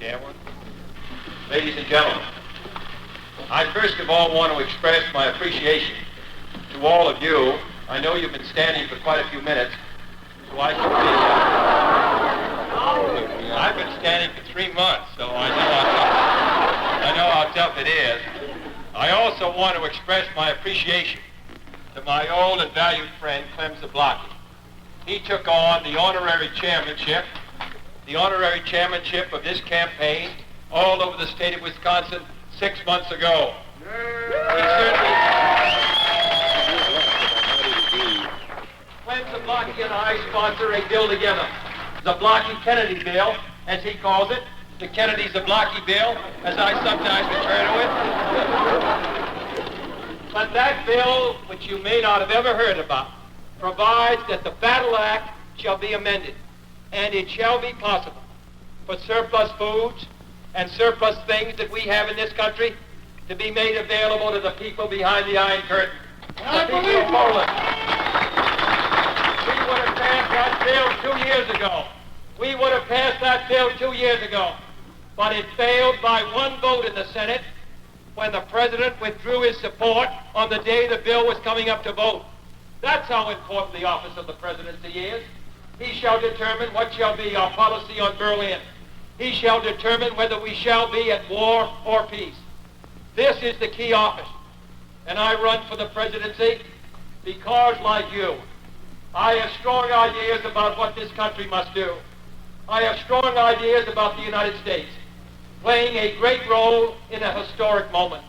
Chairman. Ladies and gentlemen, I first of all want to express my appreciation to all of you. I know you've been standing for quite a few minutes, so I should be... I've been standing for 3 months, so I know how tough it is. I also want to express my appreciation to my old and valued friend, Clem Zablocki. He took on the honorary chairmanship of this campaign all over the state of Wisconsin 6 months ago. Clem Zablocki and I sponsor a bill together, the Zablocki-Kennedy bill, as he calls it, the Kennedy-Zablocki bill, as I sometimes refer to it. But that bill, which you may not have ever heard about, provides that the Battle Act shall be amended, and it shall be possible for surplus foods and surplus things that we have in this country to be made available to the people behind the Iron Curtain, the people of Poland. We would have passed that bill 2 years ago. We would have passed that bill 2 years ago, but it failed by 1 vote in the Senate when the President withdrew his support on the day the bill was coming up to vote. That's how important the office of the presidency is. He shall determine what shall be our policy on Berlin. He shall determine whether we shall be at war or peace. This is the key office. And I run for the presidency because, like you, I have strong ideas about what this country must do. I have strong ideas about the United States playing a great role in a historic moment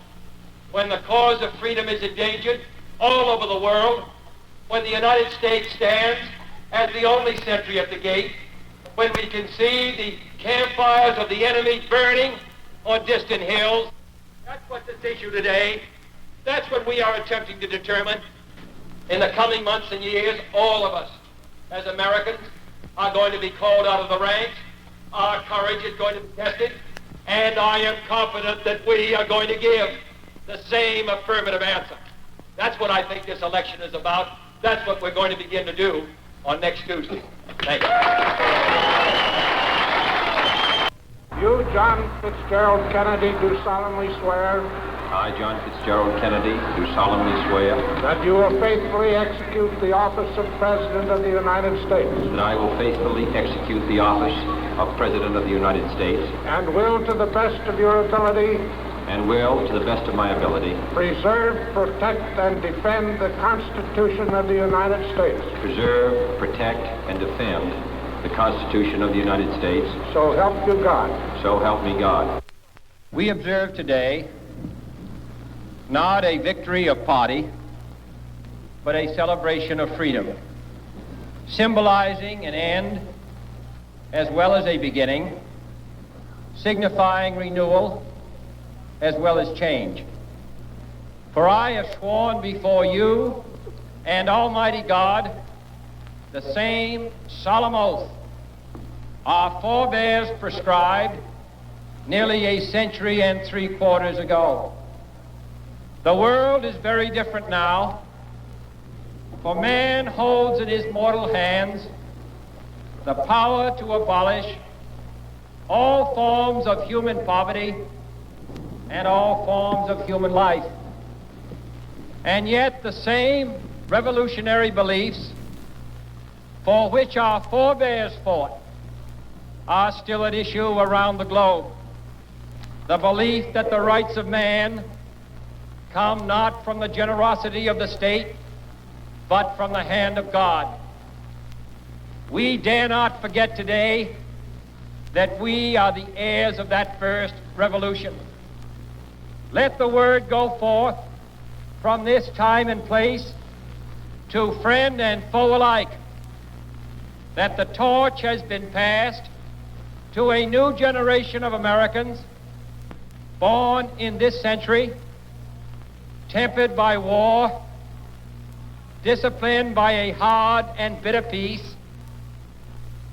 when the cause of freedom is endangered all over the world, when the United States stands as the only sentry at the gate, when we can see the campfires of the enemy burning on distant hills. That's what's at issue today. That's what we are attempting to determine. In the coming months and years, all of us, as Americans, are going to be called out of the ranks. Our courage is going to be tested, and I am confident that we are going to give the same affirmative answer. That's what I think this election is about. That's what we're going to begin to do on next Tuesday. Thank you. You, John Fitzgerald Kennedy, do solemnly swear I, John Fitzgerald Kennedy, do solemnly swear that you will faithfully execute the office of President of the United States that I will faithfully execute the office of President of the United States and will, to the best of your ability, and will, to the best of my ability, preserve, protect, and defend the Constitution of the United States. Preserve, protect, and defend the Constitution of the United States. So help you God. So help me God. We observe today not a victory of party, but a celebration of freedom, symbolizing an end as well as a beginning, signifying renewal as well as change. For I have sworn before you and Almighty God the same solemn oath our forebears prescribed nearly a century and 3/4 ago. The world is very different now, for man holds in his mortal hands the power to abolish all forms of human poverty and all forms of human life. And yet the same revolutionary beliefs for which our forebears fought are still at issue around the globe. The belief that the rights of man come not from the generosity of the state, but from the hand of God. We dare not forget today that we are the heirs of that first revolution. Let the word go forth from this time and place to friend and foe alike that the torch has been passed to a new generation of Americans born in this century, tempered by war, disciplined by a hard and bitter peace,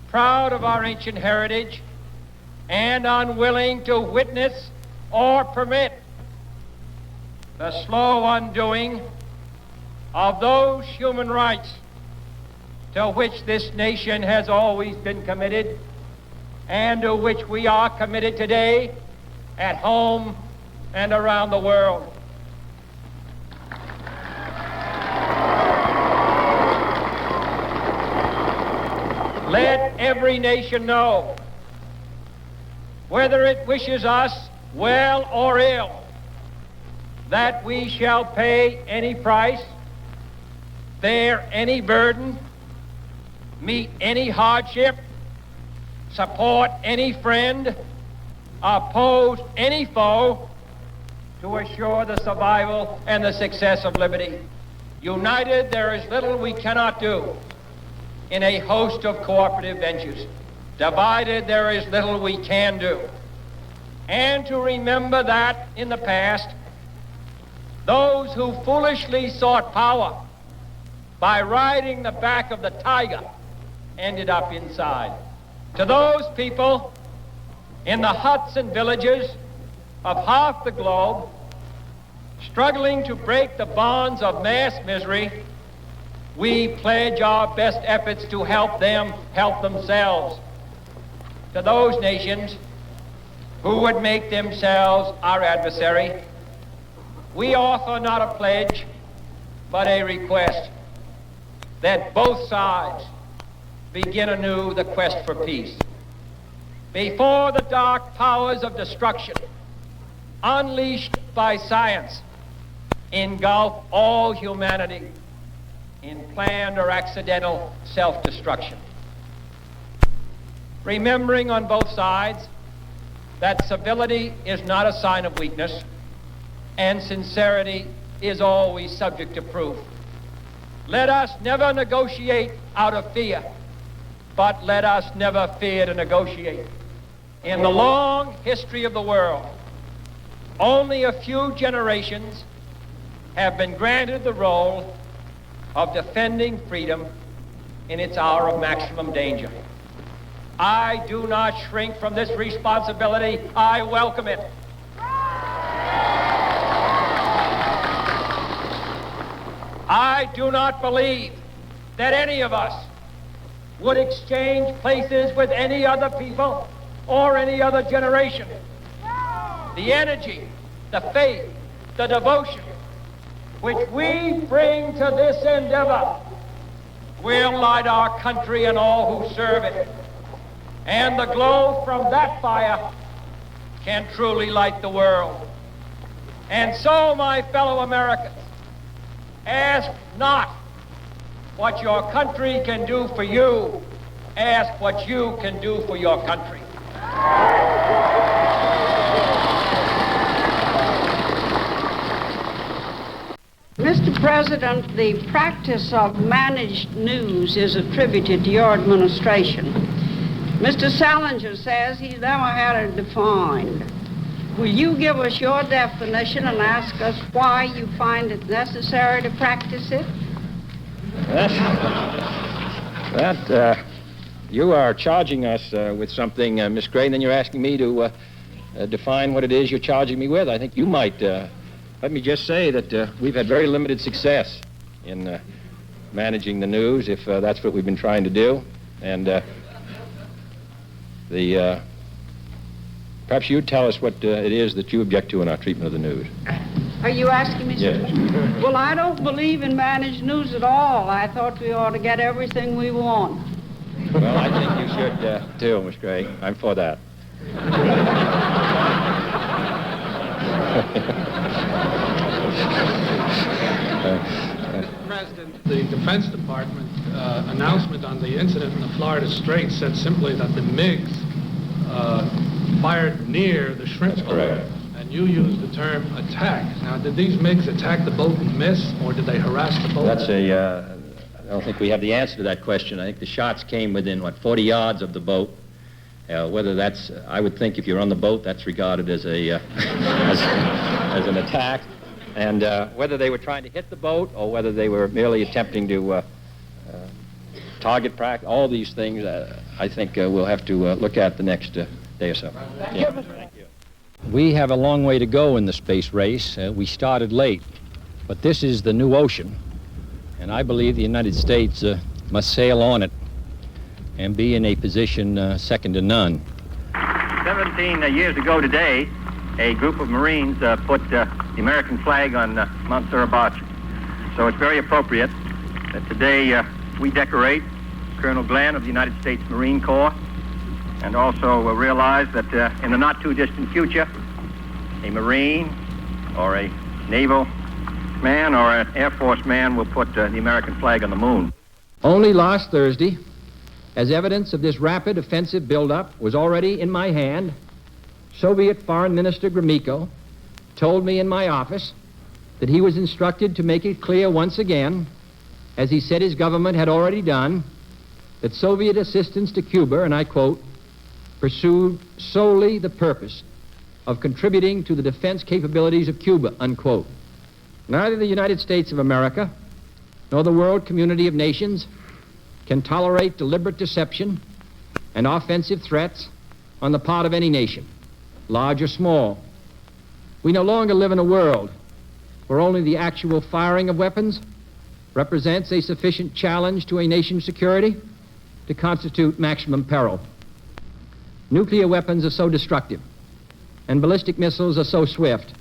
proud of our ancient heritage, and unwilling to witness or permit the slow undoing of those human rights to which this nation has always been committed and to which we are committed today at home and around the world. Let every nation know, whether it wishes us well or ill, that we shall pay any price, bear any burden, meet any hardship, support any friend, oppose any foe to assure the survival and the success of liberty. United, there is little we cannot do in a host of cooperative ventures. Divided, there is little we can do. And to remember that in the past, those who foolishly sought power by riding the back of the tiger ended up inside. To those people in the huts and villages of half the globe struggling to break the bonds of mass misery, we pledge our best efforts to help them help themselves. To those nations who would make themselves our adversary, we offer not a pledge, but a request that both sides begin anew the quest for peace. Before the dark powers of destruction, unleashed by science, engulf all humanity in planned or accidental self-destruction. Remembering on both sides that civility is not a sign of weakness and sincerity is always subject to proof. Let us never negotiate out of fear, but let us never fear to negotiate. In the long history of the world, only a few generations have been granted the role of defending freedom in its hour of maximum danger. I do not shrink from this responsibility. I welcome it. I do not believe that any of us would exchange places with any other people or any other generation. The energy, the faith, the devotion which we bring to this endeavor will light our country and all who serve it. And the glow from that fire can truly light the world. And so, my fellow Americans, ask not what your country can do for you. Ask what you can do for your country. Mr. President, the practice of managed news is attributed to your administration. Mr. Salinger says he's never had it defined. Will you give us your definition and ask us why you find it necessary to practice it? You are charging us with something, Miss Gray, and then you're asking me to define what it is you're charging me with. I think you might, let me just say that we've had very limited success in managing the news, if that's what we've been trying to do. And perhaps you'd tell us what it is that you object to in our treatment of the news. Are you asking me? Yes. Well, I don't believe in managed news at all. I thought we ought to get everything we want. Well, I think you should, too, Miss Gray. I'm for that. President, the Defense Department announcement on the incident in the Florida Straits said simply that the MiGs fired near the shrimp boat. Correct. And you used the term attack. Now, did these MiGs attack the boat and miss, or did they harass the boat? I don't think we have the answer to that question. I think the shots came within, 40 yards of the boat. Whether that's, I would think if you're on the boat, that's regarded as a as an attack. And whether they were trying to hit the boat or whether they were merely attempting to target practice, all these things, I think we'll have to look at the next day or so. Thank you. We have a long way to go in the space race. We started late, but this is the new ocean, and I believe the United States must sail on it and be in a position second to none. 17 years ago today, a group of Marines put the American flag on Mount Surabaya. So it's very appropriate that today we decorate Colonel Glenn of the United States Marine Corps, and also realize that in the not-too-distant future, a Marine or a naval man or an Air Force man will put the American flag on the moon. Only last Thursday, as evidence of this rapid offensive buildup was already in my hand, Soviet Foreign Minister Gromyko told me in my office that he was instructed to make it clear once again, as he said his government had already done, that Soviet assistance to Cuba, and I quote, pursued solely the purpose of contributing to the defense capabilities of Cuba, unquote. Neither the United States of America nor the world community of nations can tolerate deliberate deception and offensive threats on the part of any nation, large or small. We no longer live in a world where only the actual firing of weapons represents a sufficient challenge to a nation's security to constitute maximum peril. Nuclear weapons are so destructive and ballistic missiles are so swift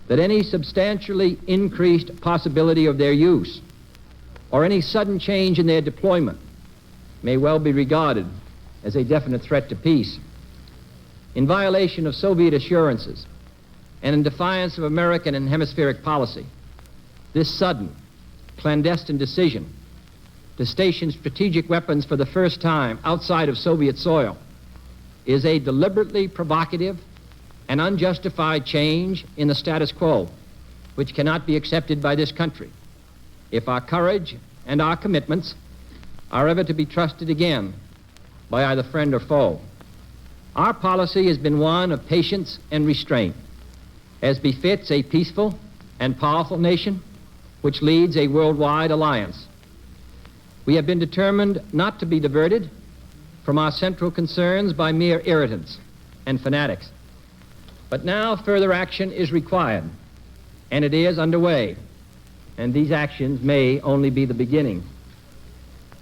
that any substantially increased possibility of their use or any sudden change in their deployment may well be regarded as a definite threat to peace. In violation of Soviet assurances and in defiance of American and hemispheric policy, this sudden, clandestine decision to station strategic weapons for the first time outside of Soviet soil is a deliberately provocative and unjustified change in the status quo, which cannot be accepted by this country if our courage and our commitments are ever to be trusted again by either friend or foe. Our policy has been one of patience and restraint, as befits a peaceful and powerful nation which leads a worldwide alliance. We have been determined not to be diverted from our central concerns by mere irritants and fanatics. But now further action is required, and it is underway, and these actions may only be the beginning.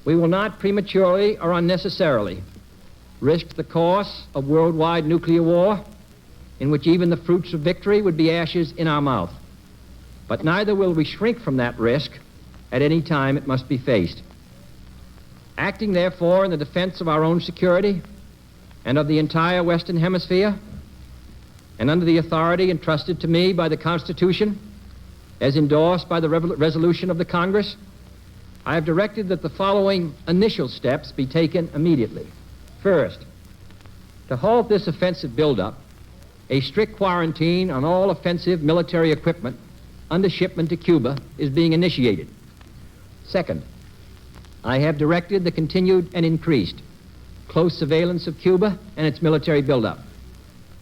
We will not prematurely or unnecessarily risk the course of worldwide nuclear war, in which even the fruits of victory would be ashes in our mouth. But neither will we shrink from that risk at any time it must be faced. Acting, therefore, in the defense of our own security and of the entire Western Hemisphere, and under the authority entrusted to me by the Constitution, as endorsed by the resolution of the Congress, I have directed that the following initial steps be taken immediately. First, to halt this offensive buildup, a strict quarantine on all offensive military equipment under shipment to Cuba is being initiated. Second, I have directed the continued and increased close surveillance of Cuba and its military buildup.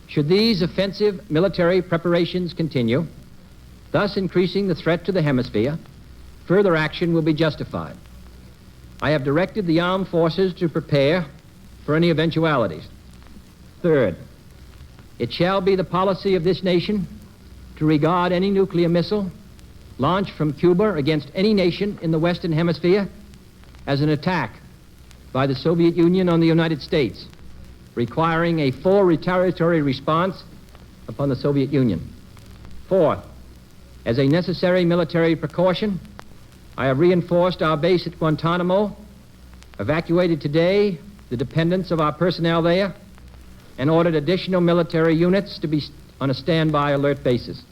Should these offensive military preparations continue, thus increasing the threat to the hemisphere, further action will be justified. I have directed the armed forces to prepare for any eventualities. Third, it shall be the policy of this nation to regard any nuclear missile launched from Cuba against any nation in the Western Hemisphere as an attack by the Soviet Union on the United States, requiring a full retaliatory response upon the Soviet Union. Fourth, as a necessary military precaution, I have reinforced our base at Guantanamo, evacuated today the dependents of our personnel there, and ordered additional military units to be on a standby alert basis.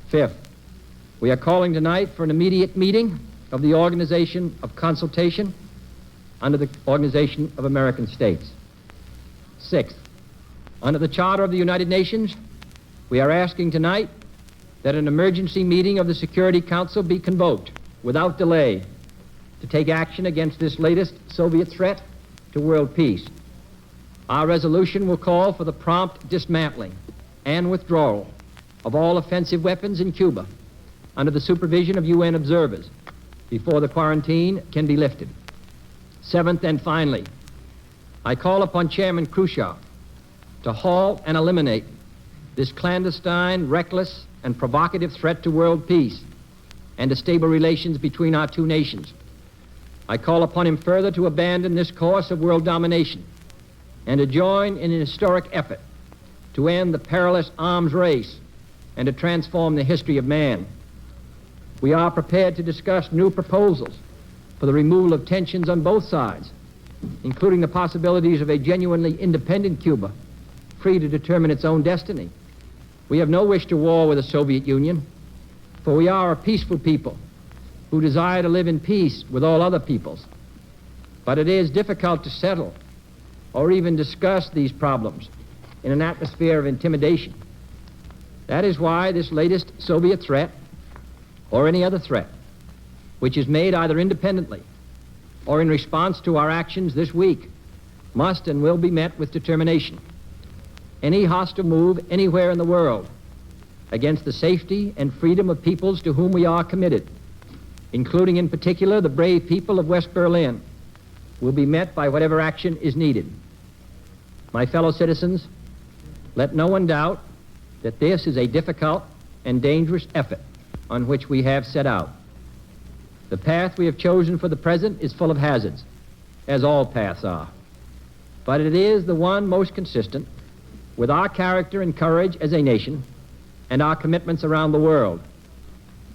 Fifth, we are calling tonight for an immediate meeting of the Organization of Consultation under the Organization of American States. Sixth, under the Charter of the United Nations, we are asking tonight that an emergency meeting of the Security Council be convoked without delay to take action against this latest Soviet threat to world peace. Our resolution will call for the prompt dismantling and withdrawal of all offensive weapons in Cuba under the supervision of UN observers before the quarantine can be lifted. Seventh and finally, I call upon Chairman Khrushchev to halt and eliminate this clandestine, reckless, and provocative threat to world peace and to stable relations between our two nations. I call upon him further to abandon this course of world domination and to join in an historic effort to end the perilous arms race and to transform the history of man. We are prepared to discuss new proposals for the removal of tensions on both sides, including the possibilities of a genuinely independent Cuba, free to determine its own destiny. We have no wish to war with the Soviet Union, for we are a peaceful people who desire to live in peace with all other peoples. But it is difficult to settle or even discuss these problems in an atmosphere of intimidation. That is why this latest Soviet threat, or any other threat, which is made either independently or in response to our actions this week, must and will be met with determination. Any hostile move anywhere in the world against the safety and freedom of peoples to whom we are committed, including in particular the brave people of West Berlin, will be met by whatever action is needed. My fellow citizens, let no one doubt that this is a difficult and dangerous effort on which we have set out. The path we have chosen for the present is full of hazards, as all paths are. But it is the one most consistent with our character and courage as a nation and our commitments around the world.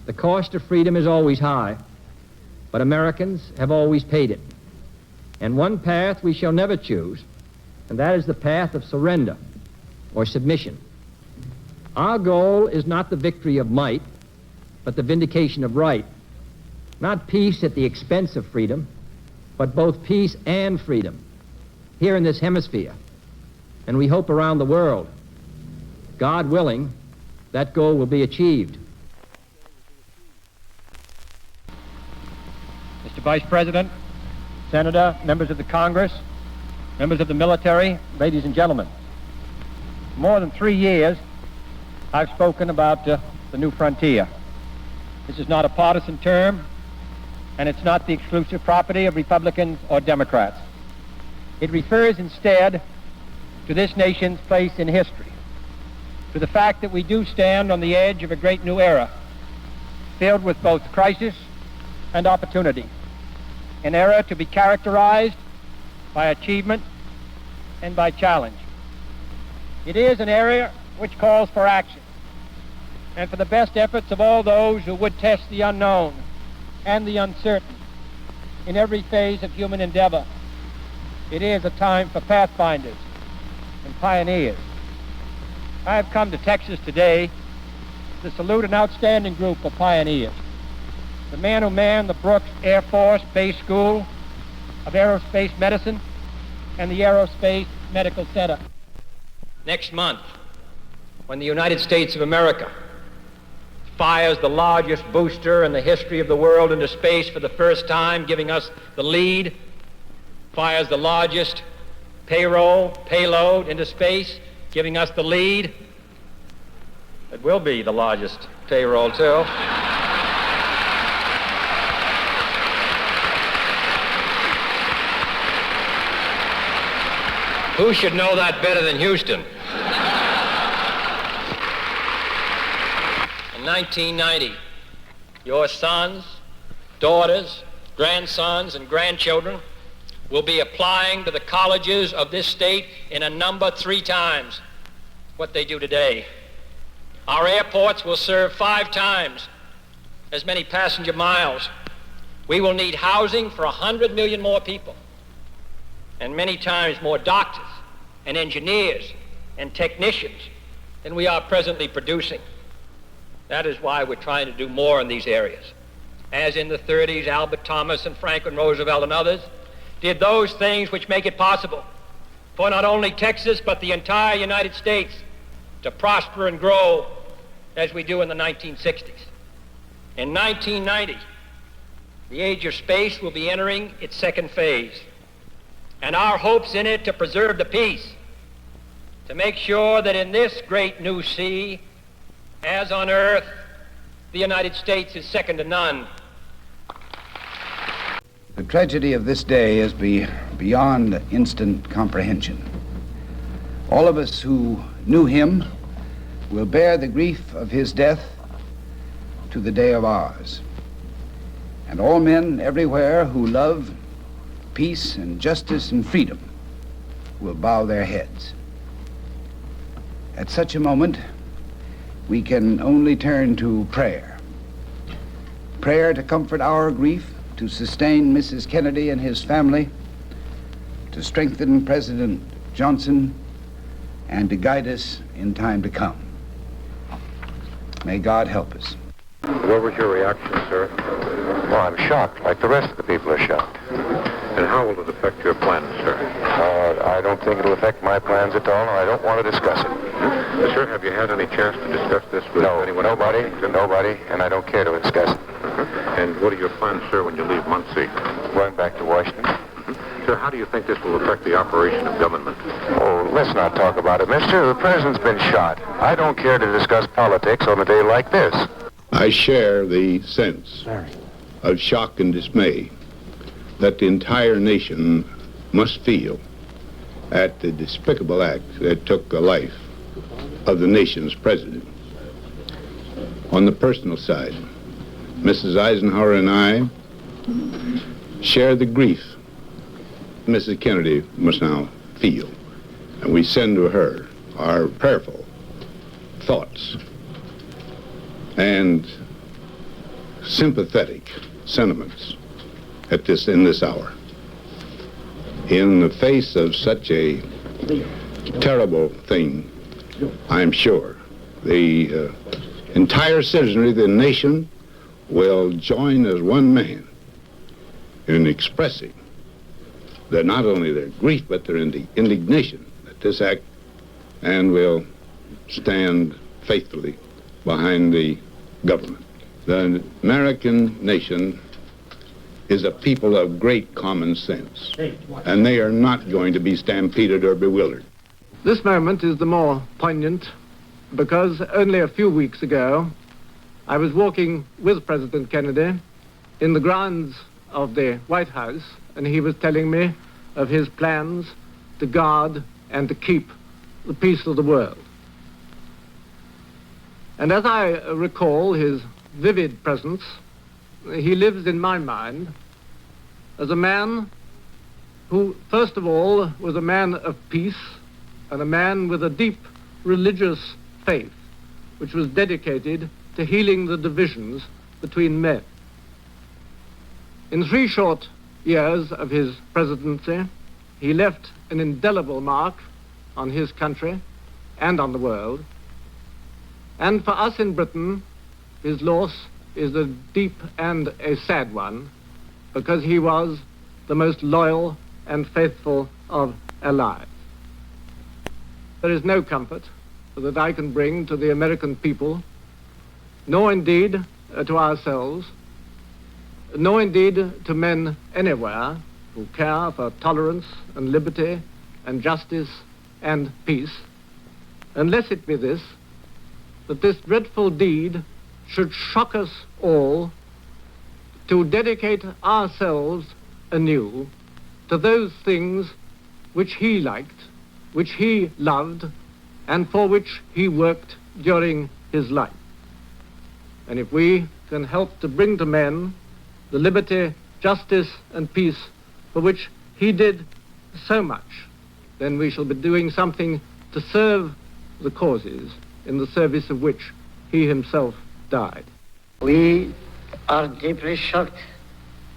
The cost of freedom is always high, but Americans have always paid it. And one path we shall never choose, and that is the path of surrender or submission. Our goal is not the victory of might, but the vindication of right. Not peace at the expense of freedom, but both peace and freedom here in this hemisphere, and we hope around the world. God willing, that goal will be achieved. Mr. Vice President, Senator, members of the Congress, members of the military, ladies and gentlemen, for more than 3 years, I've spoken about the new frontier. This is not a partisan term, and it's not the exclusive property of Republicans or Democrats. It refers instead to this nation's place in history, to the fact that we do stand on the edge of a great new era, filled with both crisis and opportunity, an era to be characterized by achievement and by challenge. It is an era which calls for action and for the best efforts of all those who would test the unknown and the uncertain in every phase of human endeavor. It is a time for pathfinders and pioneers. I have come to Texas today to salute an outstanding group of pioneers. The man who manned the Brooks Air Force Base School of Aerospace Medicine and the Aerospace Medical Center. Next month, when the United States of America fires the largest booster in the history of the world into space for the first time, giving us the lead, fires the largest payload into space, giving us the lead. It will be the largest payroll, too. Who should know that better than Houston? In 1990, your sons, daughters, grandsons, and grandchildren will be applying to the colleges of this state in a number 3 times what they do today. Our airports will serve 5 times as many passenger miles. We will need housing for 100 million more people, and many times more doctors and engineers and technicians than we are presently producing. That is why we're trying to do more in these areas. As in the 30s, Albert Thomas and Franklin Roosevelt and others did those things which make it possible for not only Texas, but the entire United States to prosper and grow as we do in the 1960s. In 1990, the age of space will be entering its second phase, and our hopes in it to preserve the peace, to make sure that in this great new sea, as on Earth, the United States is second to none. The tragedy of this day is beyond instant comprehension. All of us who knew him will bear the grief of his death to the day of ours. And all men everywhere who love peace and justice and freedom will bow their heads. At such a moment, we can only turn to prayer. Prayer to comfort our grief, to sustain Mrs. Kennedy and his family, to strengthen President Johnson, and to guide us in time to come. May God help us. What was your reaction, sir? Well, I'm shocked, like the rest of the people are shocked. And how will it affect your plans, sir? I don't think it'll affect my plans at all, and I don't want to discuss it. Sir, have you had any chance to discuss this with anyone? Nobody, and I don't care to discuss it. And what are your plans, sir, when you leave Muncie? Going back to Washington. Sir, how do you think this will affect the operation of government? Oh, let's not talk about it, mister. The president's been shot. I don't care to discuss politics on a day like this. I share the sense of shock and dismay that the entire nation must feel at the despicable act that took the life of the nation's president. On the personal side, Mrs. Eisenhower and I share the grief Mrs. Kennedy must now feel, and we send to her our prayerful thoughts and sympathetic sentiments in this hour. In the face of such a terrible thing, I'm sure the entire citizenry of the nation will join as one man in expressing not only their grief, but their indignation at this act, and will stand faithfully behind the government. The American nation is a people of great common sense, and they are not going to be stampeded or bewildered. This moment is the more poignant because only a few weeks ago, I was walking with President Kennedy in the grounds of the White House, and he was telling me of his plans to guard and to keep the peace of the world. And as I recall his vivid presence, he lives in my mind as a man who, first of all, was a man of peace and a man with a deep religious faith, which was dedicated to healing the divisions between men. In 3 short years of his presidency, he left an indelible mark on his country and on the world. And for us in Britain, his loss is a deep and a sad one, because he was the most loyal and faithful of allies. There is no comfort that I can bring to the American people, nor indeed to ourselves, nor indeed to men anywhere who care for tolerance and liberty and justice and peace, unless it be this, that this dreadful deed should shock us all to dedicate ourselves anew to those things which he liked, which he loved, and for which he worked during his life. And if we can help to bring to men the liberty, justice, and peace for which he did so much, then we shall be doing something to serve the causes in the service of which he himself died. We are deeply shocked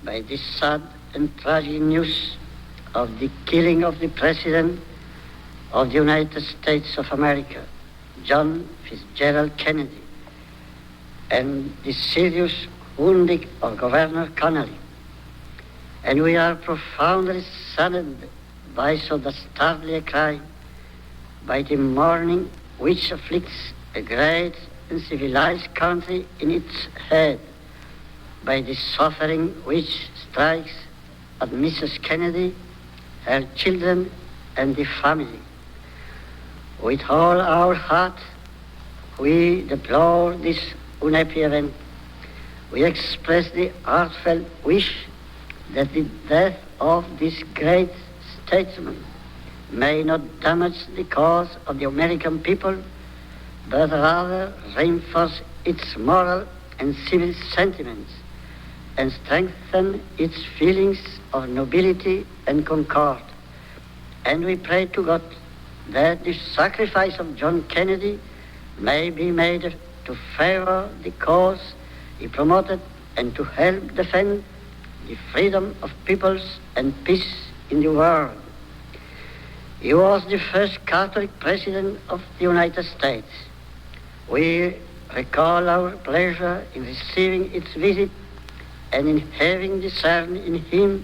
by this sad and tragic news of the killing of the President of the United States of America, John Fitzgerald Kennedy, and the serious wounding of Governor Connally. And we are profoundly saddened by so dastardly a crime, by the mourning which afflicts a great and civilized country in its head, by the suffering which strikes at Mrs. Kennedy, her children, and the family. With all our heart, we deplore this unhappy event. We express the heartfelt wish that the death of this great statesman may not damage the cause of the American people, but rather reinforce its moral and civil sentiments and strengthen its feelings of nobility and concord. And we pray to God that the sacrifice of John Kennedy may be made to favor the cause he promoted and to help defend the freedom of peoples and peace in the world. He was the first Catholic president of the United States. We recall our pleasure in receiving its visit and in having discerned in him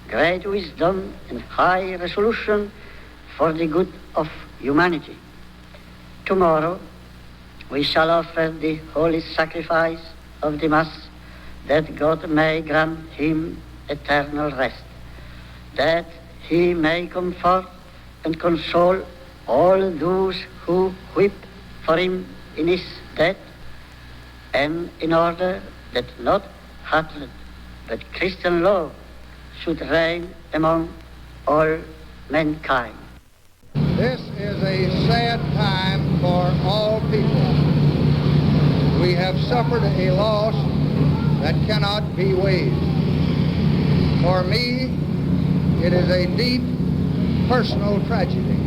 great wisdom and high resolution for the good of humanity. Tomorrow, we shall offer the holy sacrifice of the Mass, that God may grant him eternal rest, that he may comfort and console all those who weep for him in his death, and in order that not hatred but Christian love should reign among all mankind. This is a sad time for all people. We have suffered a loss that cannot be weighed. For me, it is a deep personal tragedy.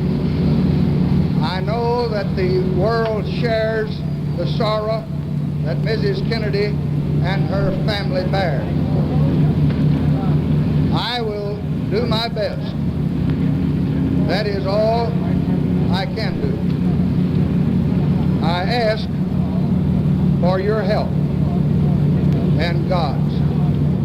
I know that the world shares the sorrow that Mrs. Kennedy and her family bear. I will do my best. That is all I can do. I ask for your help and God's.